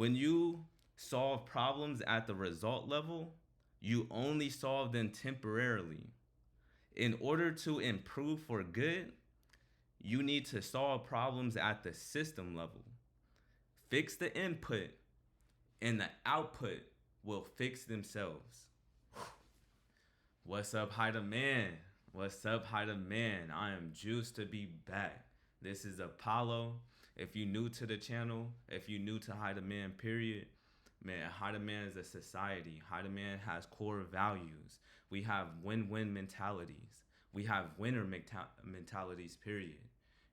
When you solve problems at the result level, you only solve them temporarily. In order to improve for good, you need to solve problems at the system level. Fix the input, and the output will fix themselves. What's up, Haida Man? What's up, Haida Man? I am juiced to be back. This is Apollo. If you're new to the channel, if you're new to Haida Man, period, man, Haida Man is a society. Haida Man has core values. We have win-win mentalities. We have winner mentalities, period.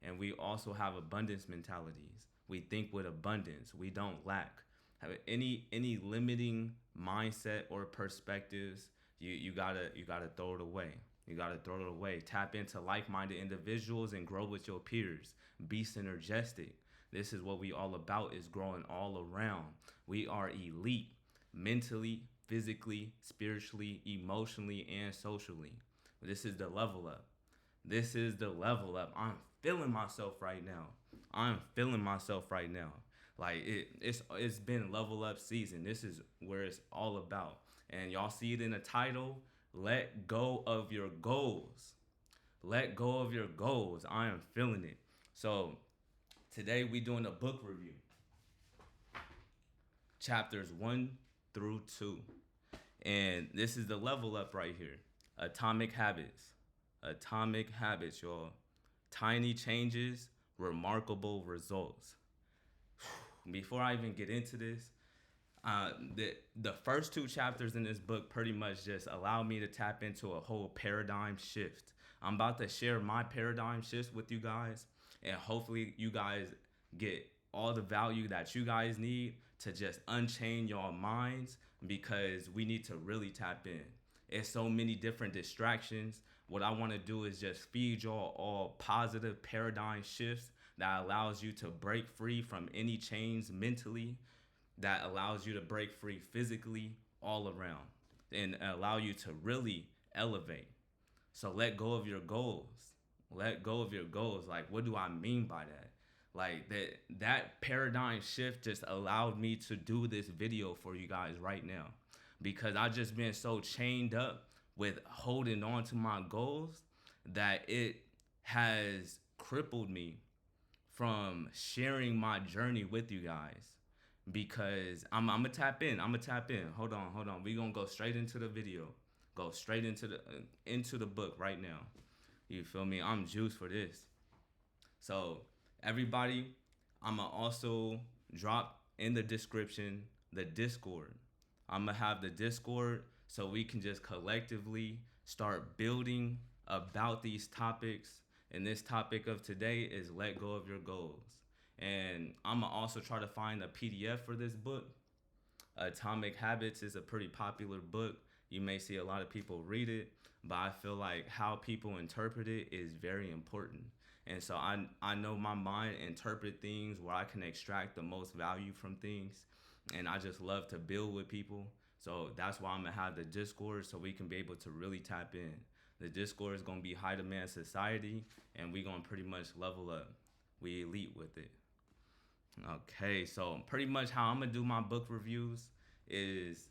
And we also have abundance mentalities. We think with abundance. We don't lack. Have any limiting mindset or perspectives, you gotta throw it away. You gotta throw it away. Tap into like-minded individuals and grow with your peers. Be synergistic. This is what we all about, is growing all around. We are elite mentally, physically, spiritually, emotionally, and socially. This is the level up. This is the level up. I'm feeling myself right now. I'm feeling myself right now. Like it's been level up season. This is where it's all about. And y'all see it in the title. Let go of your goals. Let go of your goals. I am feeling it. So today we doing a book review. Chapters 1 through 2. And this is the level up right here. Atomic Habits. Atomic Habits, y'all. Tiny changes, remarkable results. Before I even get into this, the first 2 chapters in this book pretty much just allow me to tap into a whole paradigm shift. I'm about to share my paradigm shifts with you guys, and hopefully you guys get all the value that you guys need to just unchain your minds, because we need to really tap in. It's so many different distractions. What I want to do is just feed y'all all positive paradigm shifts that allows you to break free from any chains mentally, that allows you to break free physically, all around, and allow you to really elevate. So let go of your goals. Let go of your goals. Like, what do I mean by that? Like that paradigm shift just allowed me to do this video for you guys right now, because I just been so chained up with holding on to my goals that it has crippled me from sharing my journey with you guys. Because I'm gonna tap in. Hold on. We gonna go straight into the video. Go straight into the book right now. You feel me? I'm juiced for this. So everybody, I'm gonna also drop in the description the Discord. I'm gonna have the Discord so we can just collectively start building about these topics. And this topic of today is let go of your goals. And I'm gonna also try to find a PDF for this book. Atomic Habits is a pretty popular book. You may see a lot of people read it, but I feel like how people interpret it is very important. And so I know my mind interpret things where I can extract the most value from things. And I just love to build with people. So that's why I'm gonna have the Discord, so we can be able to really tap in. The Discord is gonna be Haida Man Society, and we gonna pretty much level up. We elite with it. Okay, so pretty much how I'm gonna do my book reviews is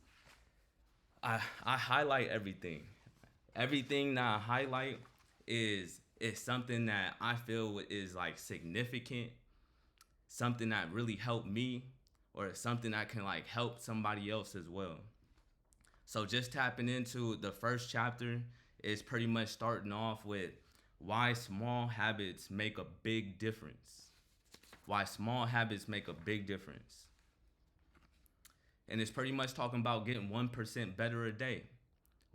I highlight everything. Everything that I highlight is something that I feel is like significant, something that really helped me, or something that can like help somebody else as well. So just tapping into the first chapter is pretty much starting off with why small habits make a big difference. Why small habits make a big difference. And it's pretty much talking about getting 1% better a day.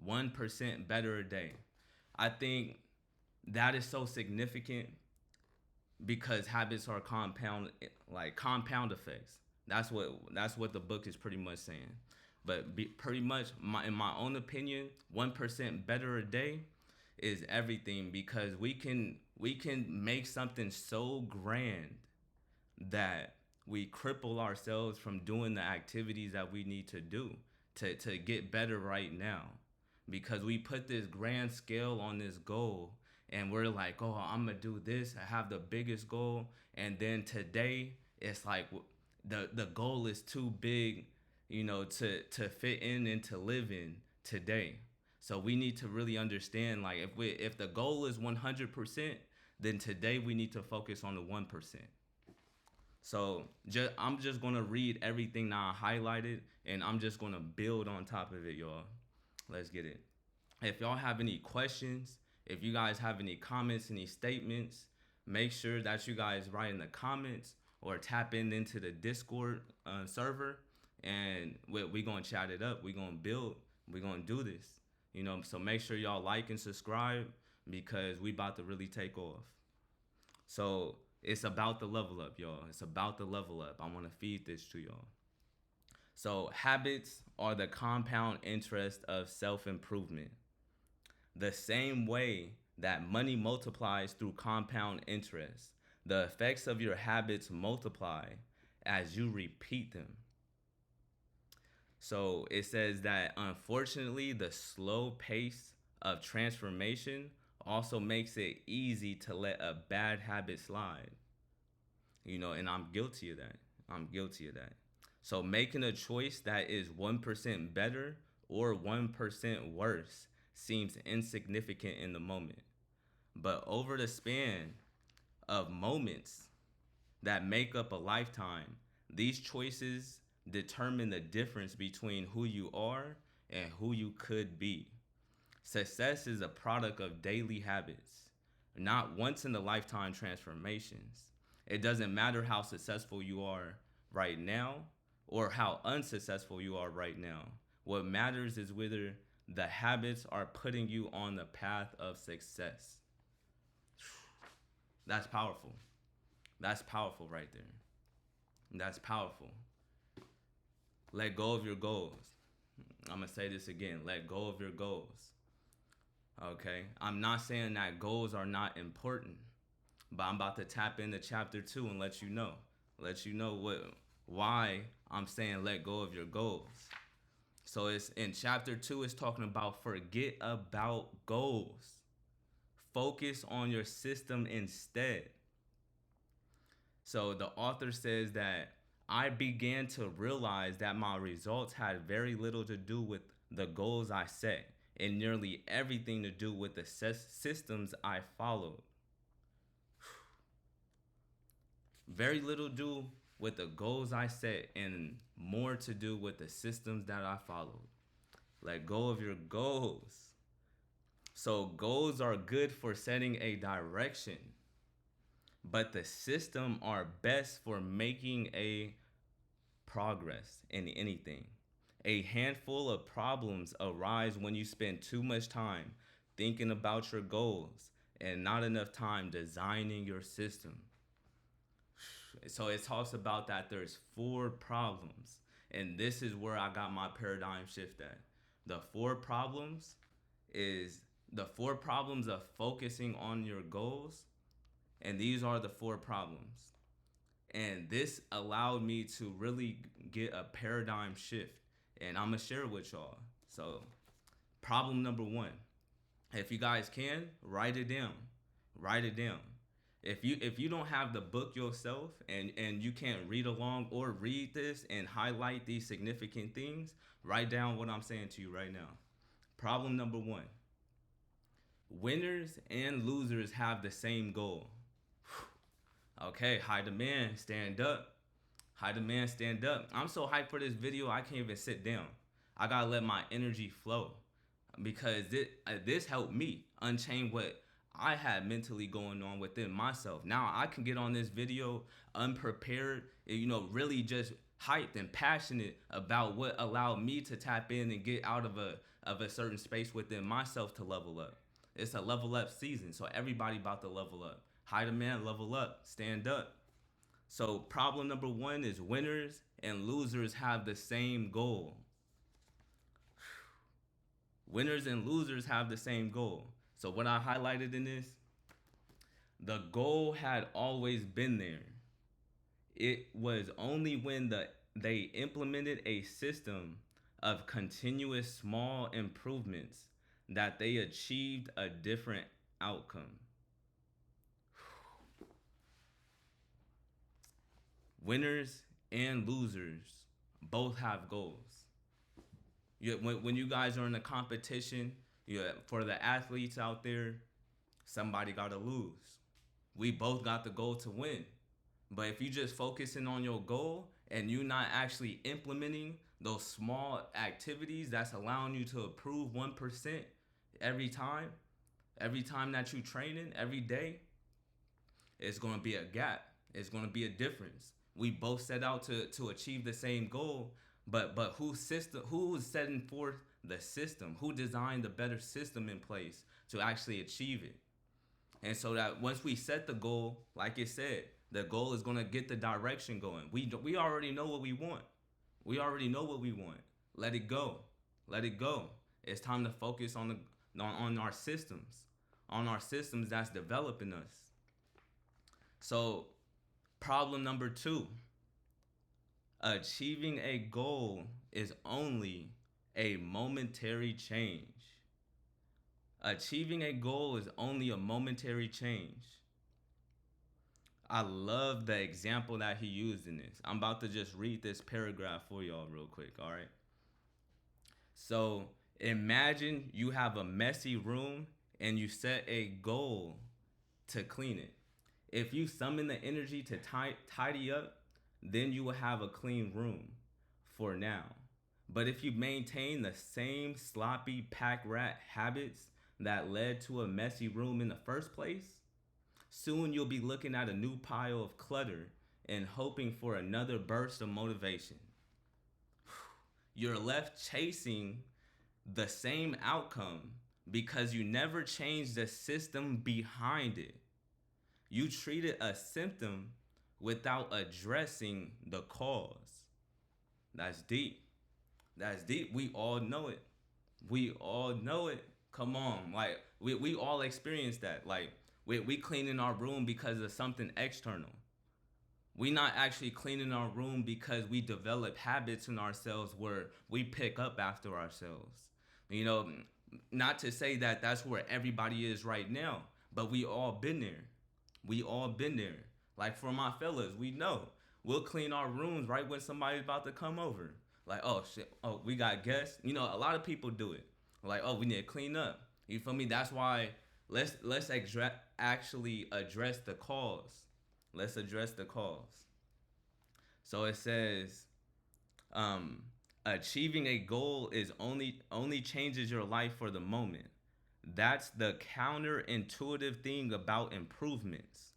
1% better a day. I think that is so significant because habits are compound effects. That's what the book is pretty much saying. But pretty much, in my own opinion, 1% better a day is everything, because we can make something so grand that we cripple ourselves from doing the activities that we need to do to get better right now, because we put this grand scale on this goal and we're like, oh, I'm gonna do this, I have the biggest goal, and then today it's like The goal is too big, to fit in and to live in today. So we need to really understand, like, if the goal is 100%, then today we need to focus on the 1%. So I'm just gonna read everything that I highlighted, and I'm just gonna build on top of it, y'all. Let's get it. If y'all have any questions, if you guys have any comments, any statements, make sure that you guys write in the comments or tap into the Discord server, and we gonna chat it up. We gonna build. We gonna do this. So make sure y'all like and subscribe, because we about to really take off. So it's about the level up, y'all. It's about the level up. I want to feed this to y'all. So habits are the compound interest of self-improvement. The same way that money multiplies through compound interest, the effects of your habits multiply as you repeat them. So it says that unfortunately, the slow pace of transformation also makes it easy to let a bad habit slide. And I'm guilty of that. I'm guilty of that. So making a choice that is 1% better or 1% worse seems insignificant in the moment. But over the span of moments that make up a lifetime, these choices determine the difference between who you are and who you could be. Success is a product of daily habits, not once in a lifetime transformations. It doesn't matter how successful you are right now or how unsuccessful you are right now. What matters is whether the habits are putting you on the path of success. That's powerful. That's powerful right there. That's powerful. Let go of your goals. I'm going to say this again. Let go of your goals. Okay? I'm not saying that goals are not important, but I'm about to tap into chapter 2 and let you know. Let you know why I'm saying let go of your goals. So it's in chapter 2, it's talking about forget about goals. Focus on your system instead. So the author says that I began to realize that my results had very little to do with the goals I set and nearly everything to do with the systems I followed. Very little to do with the goals I set and more to do with the systems that I followed. Let go of your goals. So goals are good for setting a direction, but the system are best for making a progress in anything. A handful of problems arise when you spend too much time thinking about your goals and not enough time designing your system. So it talks about that there's 4 problems, and this is where I got my paradigm shift at. The 4 problems of focusing on your goals, and these are the 4 problems. And this allowed me to really get a paradigm shift, and I'm gonna share it with y'all. So problem number 1, if you guys can, write it down. Write it down. If you don't have the book yourself and you can't read along or read this and highlight these significant things, write down what I'm saying to you right now. Problem number 1. Winners and losers have the same goal. Okay, high demand, stand up. High demand, stand up. I'm so hyped for this video, I can't even sit down. I gotta let my energy flow, because this helped me unchain what I had mentally going on within myself. Now I can get on this video unprepared, really just hyped and passionate about what allowed me to tap in and get out of a certain space within myself to level up. It's a level up season, so everybody about to level up. High demand, level up, stand up. So problem number 1 is winners and losers have the same goal. Winners and losers have the same goal. So what I highlighted in this, the goal had always been there. It was only when they implemented a system of continuous small improvements that they achieved a different outcome. Winners and losers both have goals. When you guys are in a competition, for the athletes out there, somebody got to lose. We both got the goal to win. But if you just focusing on your goal and you not actually implementing those small activities that's allowing you to improve 1% every time, every time that you training, every day, it's going to be a gap. It's going to be a difference. We both set out to achieve the same goal, but who's setting forth the system? Who designed the better system in place to actually achieve it? And so that once we set the goal, like it said, the goal is going to get the direction going. We already know what we want. We already know what we want. Let it go. Let it go. It's time to focus on our systems, that's developing us. So, problem number 2, achieving a goal is only a momentary change. Achieving a goal is only a momentary change. I love the example that he used in this. I'm about to just read this paragraph for y'all real quick, all right? So imagine you have a messy room and you set a goal to clean it. If you summon the energy to tidy up, then you will have a clean room for now. But if you maintain the same sloppy pack rat habits that led to a messy room in the first place, soon you'll be looking at a new pile of clutter and hoping for another burst of motivation. You're left chasing the same outcome because you never changed the system behind it. You treated a symptom without addressing the cause. That's deep. That's deep. We all know it. We all know it. Come on. Like, we all experience that. Like, we cleaning our room because of something external. We not actually cleaning our room because we develop habits in ourselves where we pick up after ourselves. You know, not to say that that's where everybody is right now, but we all been there. We all been there. Like, for my fellas, we know. We'll clean our rooms right when somebody's about to come over. Like, oh shit, oh, we got guests. You know, a lot of people do it. Like, oh, we need to clean up. You feel me? That's why let's actually address the cause. Let's address the cause. So it says, achieving a goal is only changes your life for the moment. That's the counterintuitive thing about improvements.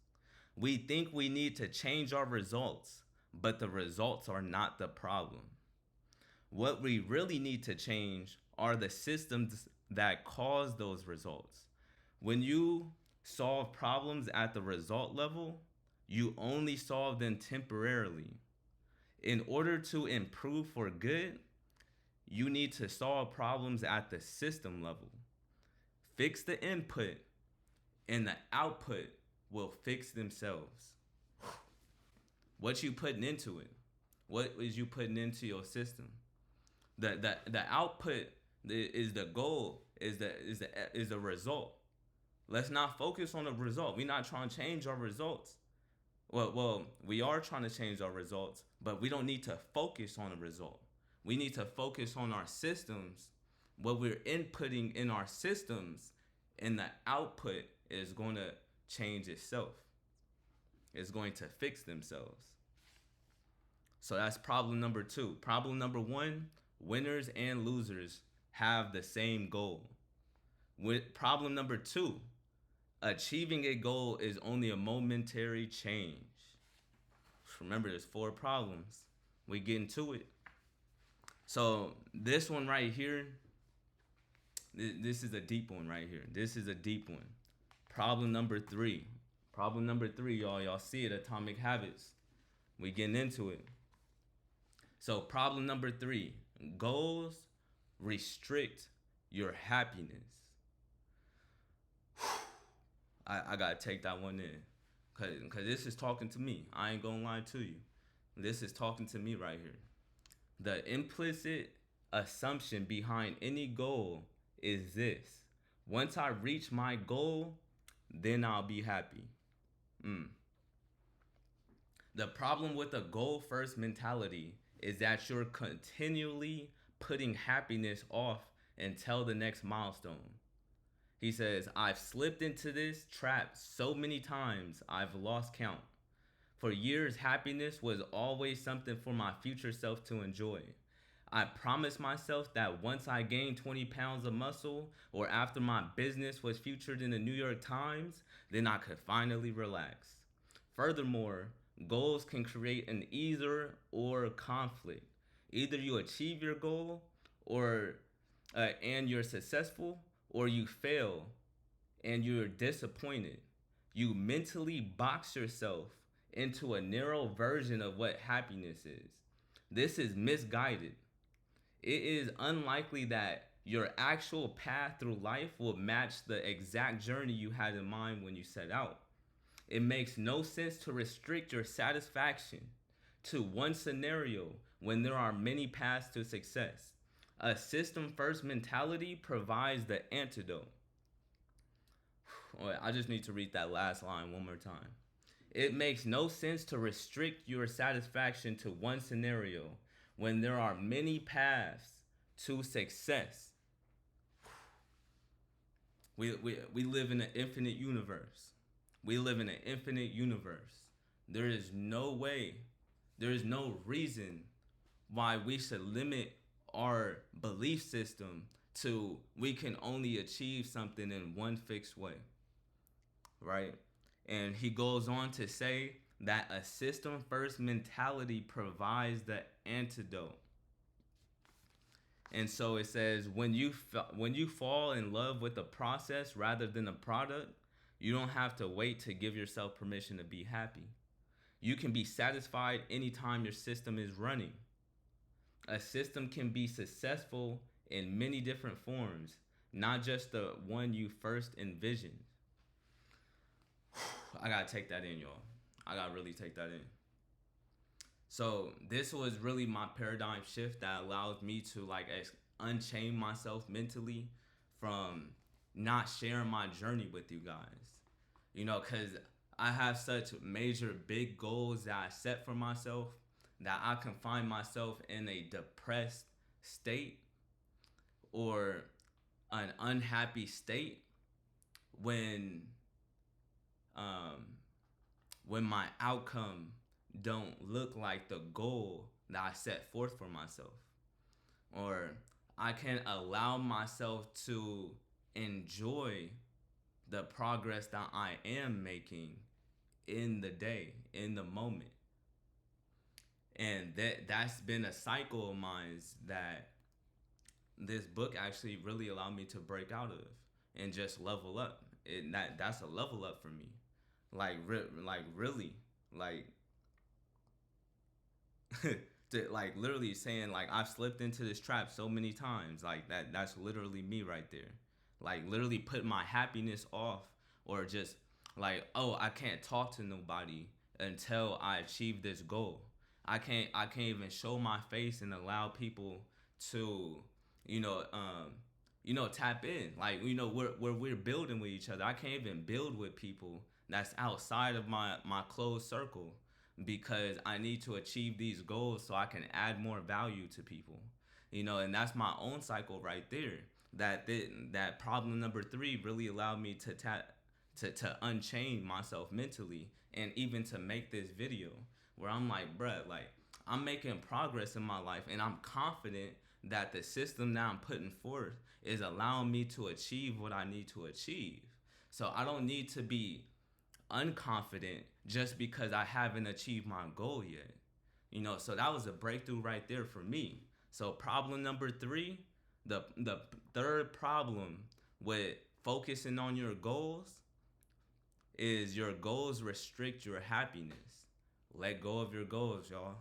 We think we need to change our results, but the results are not the problem. What we really need to change are the systems that cause those results. When you solve problems at the result level, you only solve them temporarily. In order to improve for good, you need to solve problems at the system level. Fix the input, and the output will fix themselves. What you putting into it? What is you putting into your system? The output is the goal, is the result. Let's not focus on the result. We're not trying to change our results. Well, we are trying to change our results, but we don't need to focus on the result. We need to focus on our systems, what we're inputting in our systems, and the output is going to change itself. It's going to fix themselves. So that's problem number 2. Problem number 1, winners and losers have the same goal. With problem number 2, achieving a goal is only a momentary change. Remember, there's 4 problems. We get into it. So this one right here, this is a deep one right here. This is a deep one. Problem number 3. Problem number 3, y'all. Y'all see it, atomic habits. We getting into it. So problem number 3, goals restrict your happiness. I gotta take that one in, cause this is talking to me. I ain't gonna lie to you. This is talking to me right here. The implicit assumption behind any goal is this: once I reach my goal, then I'll be happy. The problem with a goal first mentality is that you're continually putting happiness off until the next milestone. He says, I've slipped into this trap so many times I've lost count. For years, happiness was always something for my future self to enjoy. I promised myself that once I gained 20 pounds of muscle, or after my business was featured in the New York Times, then I could finally relax. Furthermore, goals can create an either or conflict. Either you achieve your goal or and you're successful, or you fail and you're disappointed. You mentally box yourself into a narrow version of what happiness is. This is misguided. It is unlikely that your actual path through life will match the exact journey you had in mind when you set out. It makes no sense to restrict your satisfaction to one scenario when there are many paths to success. A system first mentality provides the antidote. I just need to read that last line one more time. It makes no sense to restrict your satisfaction to one scenario when there are many paths to success. We live in an infinite universe. We live in an infinite universe. There is no way, there is no reason why we should limit our belief system to we can only achieve something in one fixed way, right? And he goes on to say that a system first mentality provides the antidote. And so it says when you fall in love with the process rather than the product, you don't have to wait to give yourself permission to be happy. You can be satisfied anytime your system is running. A system can be successful in many different forms, not just the one you first envisioned. I gotta take that in, y'all. I gotta really take that in. So this was really my paradigm shift that allows me to like unchain myself mentally from not sharing my journey with you guys. You know, because I have such major big goals that I set for myself that I can find myself in a depressed state or an unhappy state when my outcome don't look like the goal that I set forth for myself. Or I can allow myself to enjoy the progress that I am making in the day, in the moment. And that's been a cycle of mine that this book actually really allowed me to break out of and just level up. That's a level up for me. Like really, like to, like literally saying like I've slipped into this trap so many times. Like that's literally me right there. Like literally put my happiness off, or just like, oh, I can't talk to nobody until I achieve this goal. I can't even show my face and allow people to, you know, tap in. Like, we're building with each other. I can't even build with people that's outside of my closed circle because I need to achieve these goals so I can add more value to people. And that's my own cycle right there. That problem number 3 really allowed me to unchain myself mentally, and even to make this video where I'm like, bruh, like I'm making progress in my life, and I'm confident that the system that I'm putting forth is allowing me to achieve what I need to achieve. So I don't need to be unconfident just because I haven't achieved my goal yet. So that was a breakthrough right there for me. So problem number 3, the third problem with focusing on your goals is your goals restrict your happiness. Let go of your goals, y'all.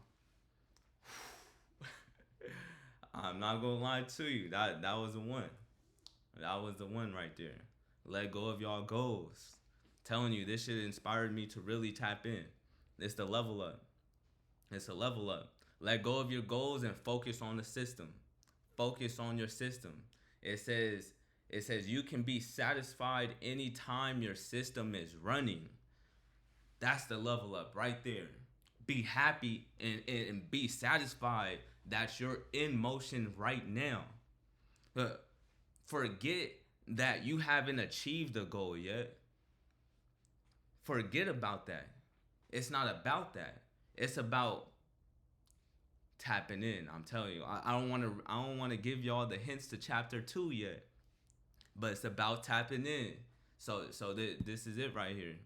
I'm not gonna lie to you. That was the one. That was the one right there. Let go of y'all goals. Telling you, this shit inspired me to really tap in. It's the level up. It's a level up. Let go of your goals and focus on the system. Focus on your system. It says you can be satisfied anytime your system is running. That's the level up right there. Be happy and be satisfied that you're in motion right now. But forget that you haven't achieved a goal yet. Forget about that. It's not about that. It's about tapping in. I'm telling you. I don't want to. I don't want to give y'all the hints to chapter 2 yet, but it's about tapping in. This is it right here.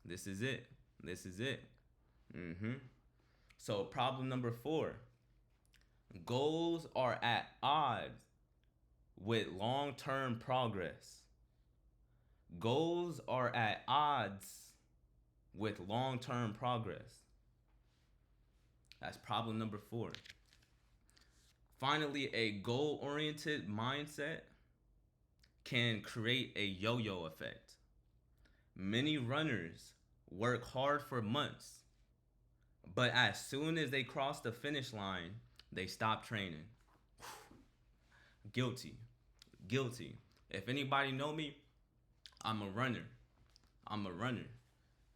This is it. This is it. Mm-hmm. So problem number 4. Goals are at odds with long-term progress. Goals are at odds with long-term progress. That's problem number 4. Finally, a goal-oriented mindset can create a yo-yo effect. Many runners work hard for months, but as soon as they cross the finish line, they stop training. Guilty. Guilty. If anybody know me, I'm a runner. I'm a runner.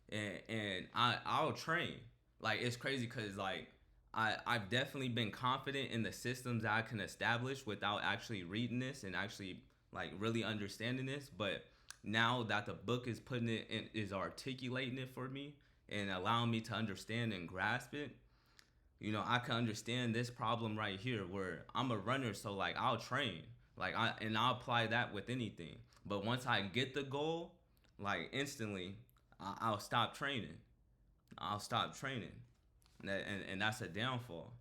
And I'll train. Like, it's crazy because, like, I've definitely been confident in the systems that I can establish without actually reading this and actually, like, really understanding this. But now that the book is putting it in, is articulating it for me and allowing me to understand and grasp it, you know, I can understand this problem right here where I'm a runner, so like I'll train, like I'll apply that with anything. But once I get the goal, like instantly, I'll stop training. I'll stop training, and that's a downfall.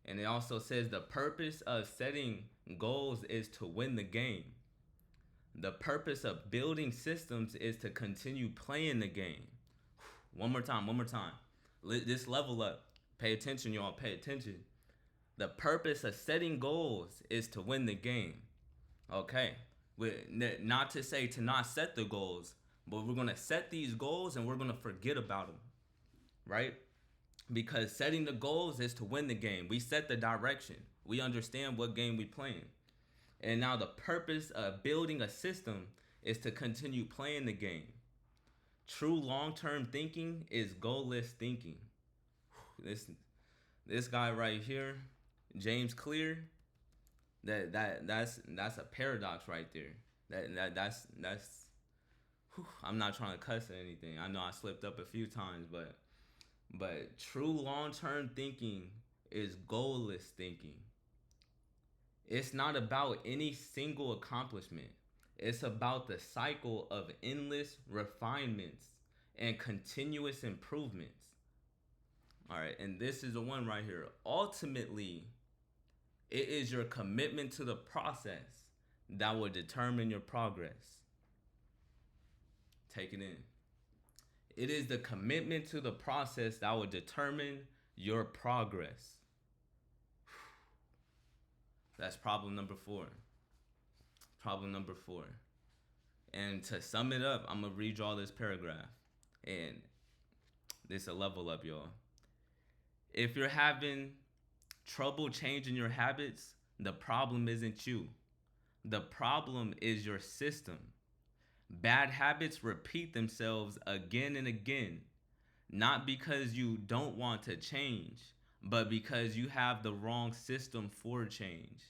And it also says the purpose of setting goals is to win the game. The purpose of building systems is to continue playing the game. One more time, one more time. This level up. Pay attention, y'all. Pay attention. The purpose of setting goals is to win the game. Okay. Not to say to not set the goals, but we're going to set these goals and we're going to forget about them. Right? Because setting the goals is to win the game. We set the direction. We understand what game we playing. And now the purpose of building a system is to continue playing the game. True long-term thinking is goalless thinking. This guy right here, James Clear, that's a paradox right there. That's I'm not trying to cuss or anything. I know I slipped up a few times, but true long-term thinking is goalless thinking. It's not about any single accomplishment. It's about the cycle of endless refinements and continuous improvements. All right, and this is the one right here. Ultimately, it is your commitment to the process that will determine your progress. Take it in. It is the commitment to the process that will determine your progress. That's problem number 4. Problem number 4. And to sum it up, I'm going to read y'all this paragraph. And this is a level up, y'all. If you're having trouble changing your habits, the problem isn't you. The problem is your system. Bad habits repeat themselves again and again, not because you don't want to change, but because you have the wrong system for change.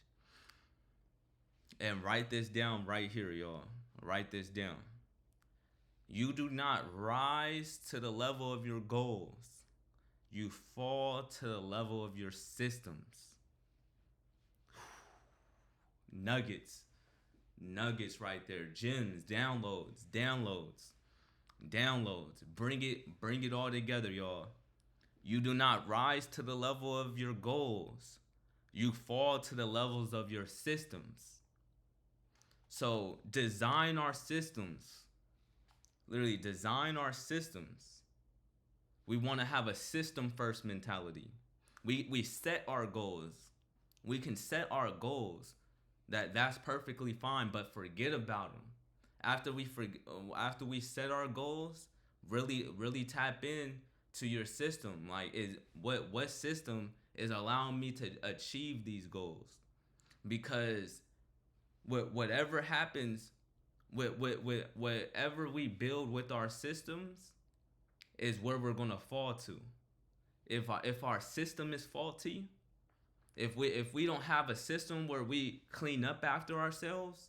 And write this down right here, y'all. Write this down. You do not rise to the level of your goals. You fall to the level of your systems. Nuggets right there. Gems, downloads. Bring it all together, y'all. You do not rise to the level of your goals. You fall to the levels of your systems. So design our systems. Literally design our systems. We want to have a system first mentality. We set our goals. We can set our goals. That's perfectly fine, but forget about them. After we set our goals, really tap in to your system. Like, what system is allowing me to achieve these goals? Because whatever happens, whatever we build with our systems is where we're gonna fall to. If our system is faulty, if we don't have a system where we clean up after ourselves,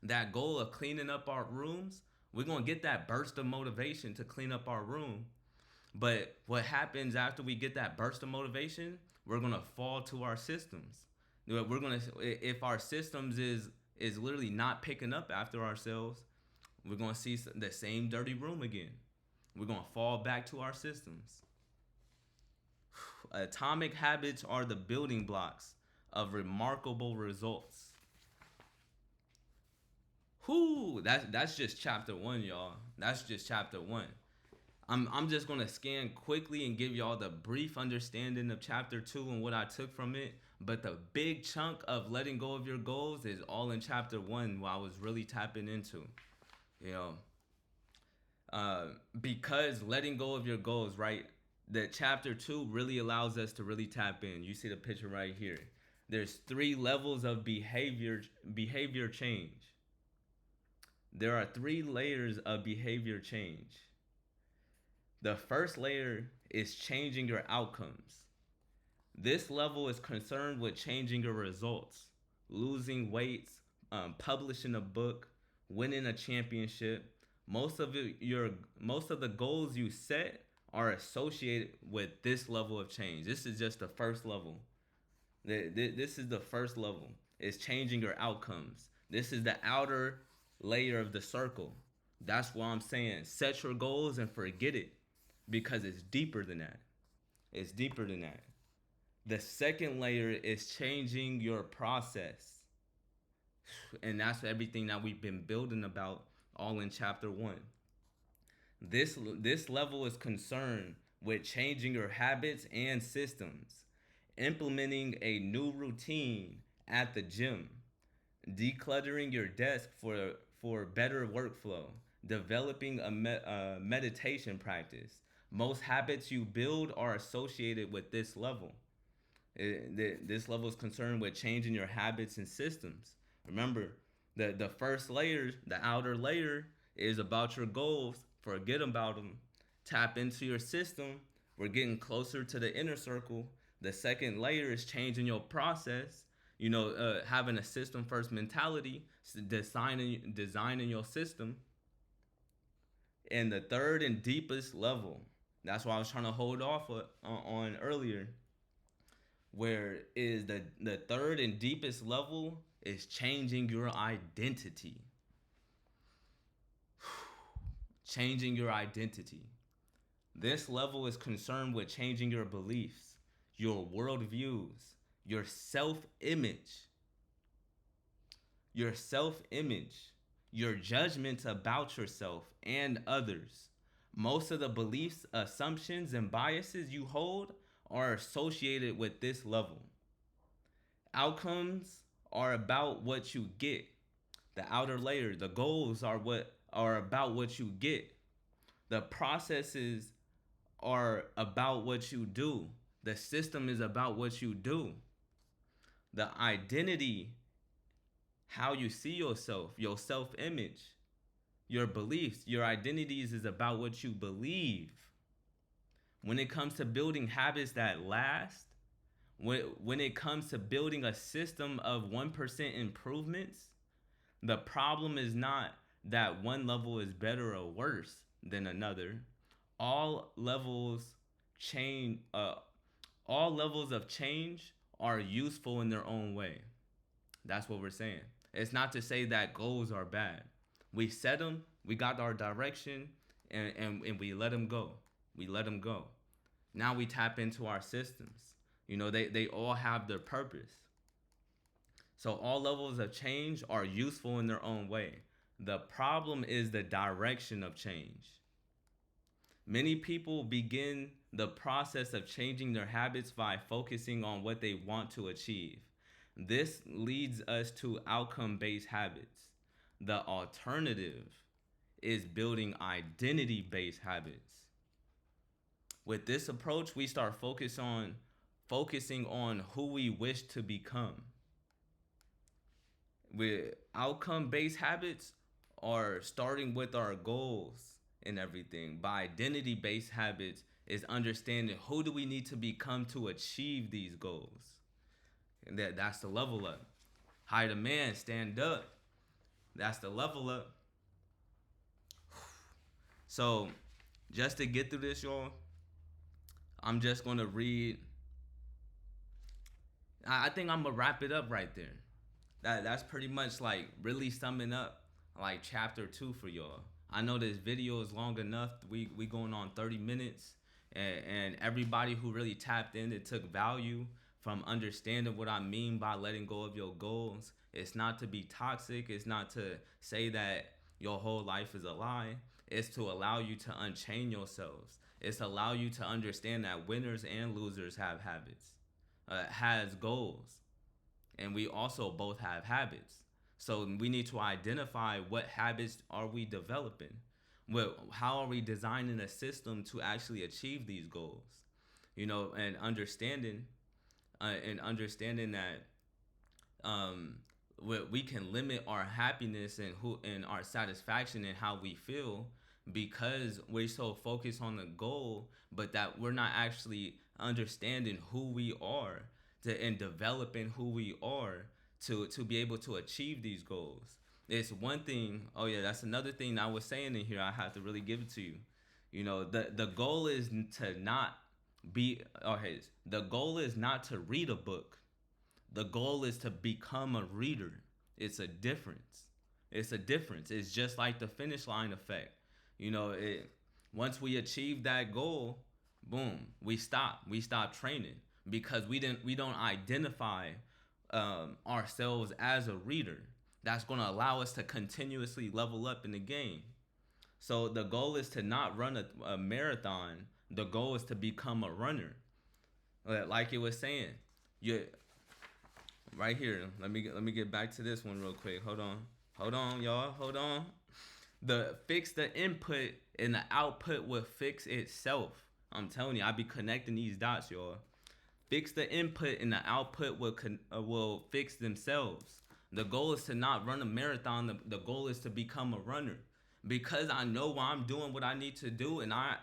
that goal of cleaning up our rooms, we're gonna get that burst of motivation to clean up our room. But what happens after we get that burst of motivation? We're gonna fall to our systems. We're gonna if our systems is literally not picking up after ourselves, we're gonna see the same dirty room again. We're gonna fall back to our systems. Atomic habits are the building blocks of remarkable results. Whoo, that's just chapter one, y'all. That's just chapter one. I'm just gonna scan quickly and give y'all the brief understanding of chapter two and what I took from it. But the big chunk of letting go of your goals is all in chapter one, what I was really tapping into. You know, because letting go of your goals, right? The chapter two really allows us to really tap in. You see the picture right here. There's three levels of behavior change. There are three layers of behavior change. The first layer is changing your outcomes. This level is concerned with changing your results, losing weight, publishing a book, winning a championship. Most of the goals you set are associated with this level of change. This is just the first level. This is the first level. It's changing your outcomes. This is the outer layer of the circle. That's why I'm saying set your goals and forget it, because it's deeper than that. It's deeper than that. The second layer is changing your process. And that's everything that we've been building about all in chapter one. This level is concerned with changing your habits and systems, implementing a new routine at the gym, decluttering your desk for better workflow, developing a meditation practice. Most habits you build are associated with this level. This level is concerned with changing your habits and systems. Remember, the first layer, the outer layer, is about your goals. Forget about them. Tap into your system. We're getting closer to the inner circle. The second layer is changing your process. Having a system first mentality, designing your system. And the third and deepest level, that's why I was trying to hold off on earlier, where is the third and deepest level is changing your identity. Changing your identity. This level is concerned with changing your beliefs, your worldviews, your self-image, your judgments about yourself and others. Most of the beliefs, assumptions, and biases you hold are associated with this level. Outcomes are about what you get. The outer layer, the goals are about what you get. The processes are about what you do. The system is about what you do. The identity, how you see yourself, your self-image, your beliefs, your identities is about what you believe. When it comes to building habits that last, when it comes to building a system of 1% improvements, the problem is not that one level is better or worse than another. All levels change. All levels of change are useful in their own way. That's what we're saying. It's not to say that goals are bad. We set them, we got our direction, and we let them go. We let them go. Now we tap into our systems. They all have their purpose. So all levels of change are useful in their own way. The problem is the direction of change. Many people begin the process of changing their habits by focusing on what they want to achieve. This leads us to outcome-based habits. The alternative is building identity-based habits. With this approach, we start focusing on who we wish to become. With outcome-based habits are starting with our goals and everything. By identity-based habits is understanding who do we need to become to achieve these goals. And that's the level up. Hire the man, stand up. That's the level up. So just to get through this, y'all, I'm just gonna read. I think I'm gonna wrap it up right there. That's pretty much like really summing up like chapter 2 for y'all. I know this video is long enough. We going on 30 minutes, and everybody who really tapped in, it took value from understanding what I mean by letting go of your goals. It's not to be toxic. It's not to say that your whole life is a lie. It's to allow you to unchain yourselves. It's to allow you to understand that winners and losers have habits, has goals, and we also both have habits. So we need to identify what habits are we developing. How are we designing a system to actually achieve these goals? And understanding that we can limit our happiness and our satisfaction and how we feel because we're so focused on the goal, but that we're not actually understanding who we are and developing who we are to be able to achieve these goals. It's one thing. Oh yeah, that's another thing I was saying in here. I have to really give it to you. The goal is to not be. Okay, the goal is not to read a book. The goal is to become a reader. It's a difference. It's a difference. It's just like the finish line effect. Once we achieve that goal, boom, we stop. We stop training because we don't identify ourselves as a reader. That's going to allow us to continuously level up in the game. So the goal is to not run a marathon. The goal is to become a runner. Like it was saying, you right here. Let me get back to this one real quick. Hold on, y'all. Hold on. Fix the input and the output will fix itself. I'm telling you, I be connecting these dots, y'all. Fix the input and the output will fix themselves. The goal is to not run a marathon. The goal is to become a runner. Because I know why I'm doing what I need to do, and I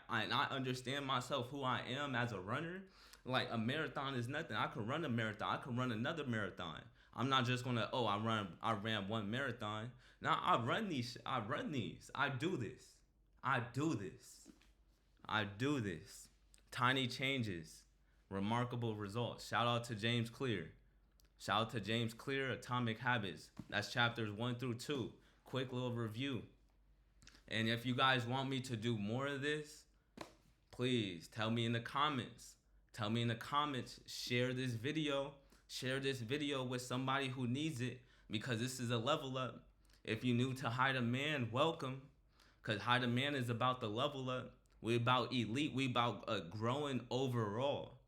understand myself, who I am as a runner. Like a marathon is nothing. I can run a marathon. I can run another marathon. I'm not just gonna I ran one marathon. Now I run these. I do this. I do this. Tiny changes, remarkable results. Shout out to James Clear. Atomic Habits. That's chapters 1 through 2. Quick little review. And if you guys want me to do more of this, please tell me in the comments. Share this video. Share this video with somebody who needs it, because this is a level up. If you're new to Hire the Man, welcome. Because Hire the Man is about the level up. We about elite. We about growing overall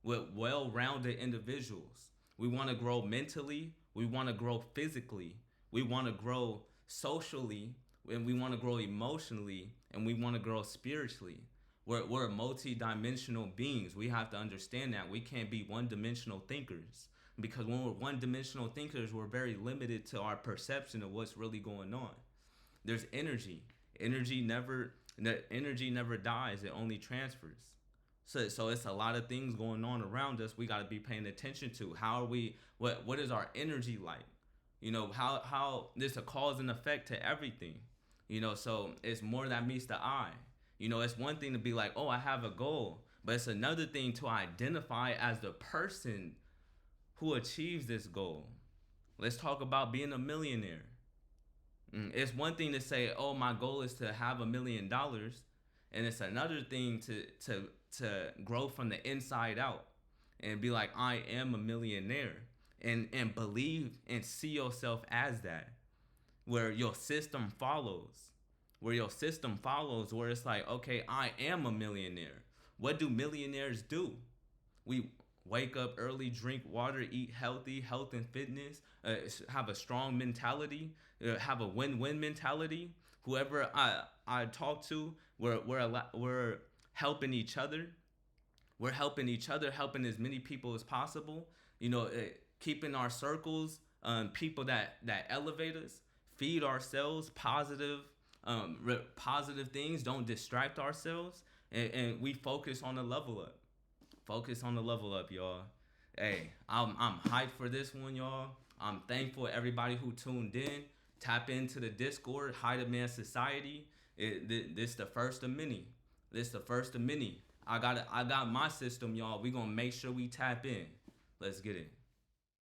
with well-rounded individuals. We want to grow mentally. We want to grow physically. We want to grow socially. And we want to grow emotionally. And we want to grow spiritually. We're multi-dimensional beings. We have to understand that. We can't be one-dimensional thinkers. Because when we're one-dimensional thinkers, we're very limited to our perception of what's really going on. There's energy. Energy never dies. It only transfers. So it's a lot of things going on around us we got to be paying attention to. How are we, what is our energy like? How there's a cause and effect to everything. So it's more that meets the eye. It's one thing to be like, oh, I have a goal. But it's another thing to identify as the person who achieves this goal. Let's talk about being a millionaire. It's one thing to say, oh, my goal is to have $1 million. And it's another thing to grow from the inside out and be like, I am a millionaire. And believe and see yourself as that. Where your system follows. Where it's like, okay, I am a millionaire. What do millionaires do? We wake up early, drink water, eat healthy, health and fitness, have a strong mentality, have a win-win mentality. Whoever I talk to, we're helping each other. We're helping each other, helping as many people as possible. Keeping our circles, people that elevate us, feed ourselves positive things. Don't distract ourselves. And we focus on the level up. Focus on the level up, y'all. Hey, I'm hyped for this one, y'all. I'm thankful everybody who tuned in. Tap into the Discord, High Demand Society. This the first of many. This the first of many. I got my system, y'all. We gonna make sure we tap in. Let's get it.